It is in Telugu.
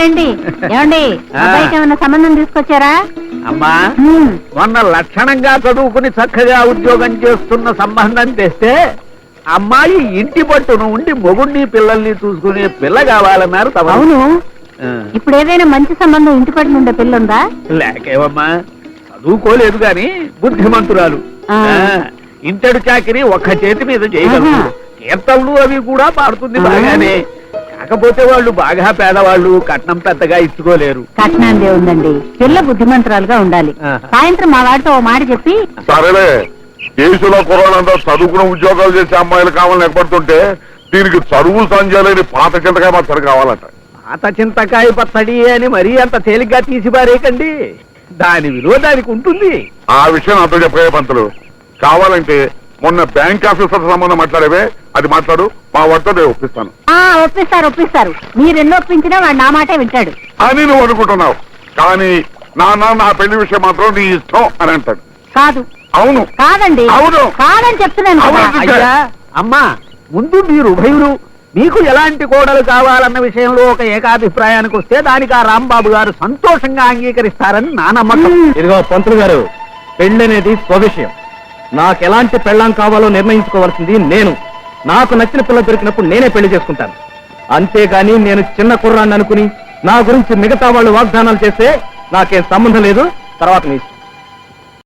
రండి ఏమండి అబ్బాయికి ఏమన్నా సంబంధం తీసుకొచ్చారా? అమ్మా మొన్న లక్షణంగా చదువుకుని చక్కగా ఉద్యోగం చేస్తున్న సంబంధం తెస్తే అమ్మాయి ఇంటి పట్టును ఉండి మొగుడిని పిల్లల్ని చూసుకునే పిల్ల కావాలన్నారు. అవును, ఇప్పుడు ఏదైనా మంచి సంబంధం ఇంటి పట్టున ఉండే పిల్ల ఉందా? లేకేవమ్మా, చదువుకోలేదు గాని బుద్ధిమంతురాలు. ఇంటడు చాకిరి ఒక్క చేతి మీద చేయగలరు. కీర్తనలు అవి కూడా పాడుతుంది బాగానే. కాకపోతే వాళ్ళు బాగా పేదవాళ్ళు, కట్నం పెద్దగా ఇచ్చుకోలేరు. కట్నందే ఉందండి, పిల్ల బుద్ధిమంతురాలుగా ఉండాలి. సాయంత్రం మా వాడితో ఓ మాట చెప్పి సరేలే, దేశంలో కుర్రాళ్ళంతా చదువుకున్న ఉద్యోగాలు చేసే అమ్మాయిలు కావాలని ఎగబడుతుంటే దీనికి చదువు సంజయలేని పాత చింతకాయ పచ్చడి కావాలట. పాత చింతకాయ పచ్చడి అని మరీ అంత తేలిగ్గా తీసిపారేకండి. దాని విలువ దానికి ఉంటుంది. ఆ విషయం నాతో చెప్పే పంతులు. కావాలంటే మొన్న బ్యాంక్ ఆఫీసర్ సంబంధం మాట్లాడేవే, అది మాట్లాడు, మా వాడితో నేను ఒప్పిస్తాను. ఒప్పిస్తారు. మీరెన్నో ఒప్పించినా వాడు నా మాటే వింటాడు అని నువ్వు అనుకుంటున్నావు. కానీ నాన్న నా పెళ్లి విషయం మాత్రం నీ ఇష్టం అని అంటాడు. కాదు. అవును. కాదండి. అవును. కాదని చెప్తున్నాను. అయ్యా అమ్మా, ముందు మీరు ఉభయులు మీకు ఎలాంటి కోడలు కావాలన్న విషయంలో ఒక ఏకాభిప్రాయానికి వస్తే దానికి ఆ రాంబాబు గారు సంతోషంగా అంగీకరిస్తారని నా నమ్మకం. ఇదిగో పంతులు గారు, పెళ్ళనేది స్వవిషయం. నాకెలాంటి పెళ్ళాం కావాలో నిర్ణయించుకోవాల్సింది నేను. నాకు నచ్చిన పిల్ల దొరికినప్పుడు నేనే పెళ్లి చేసుకుంటాను. అంతేగాని నేను చిన్న కుర్రాన్ని అనుకుని నా గురించి మిగతా వాళ్ళు వాగ్దానాలు చేస్తే నాకేం సంబంధం లేదు. తర్వాత మీ ఇష్టం.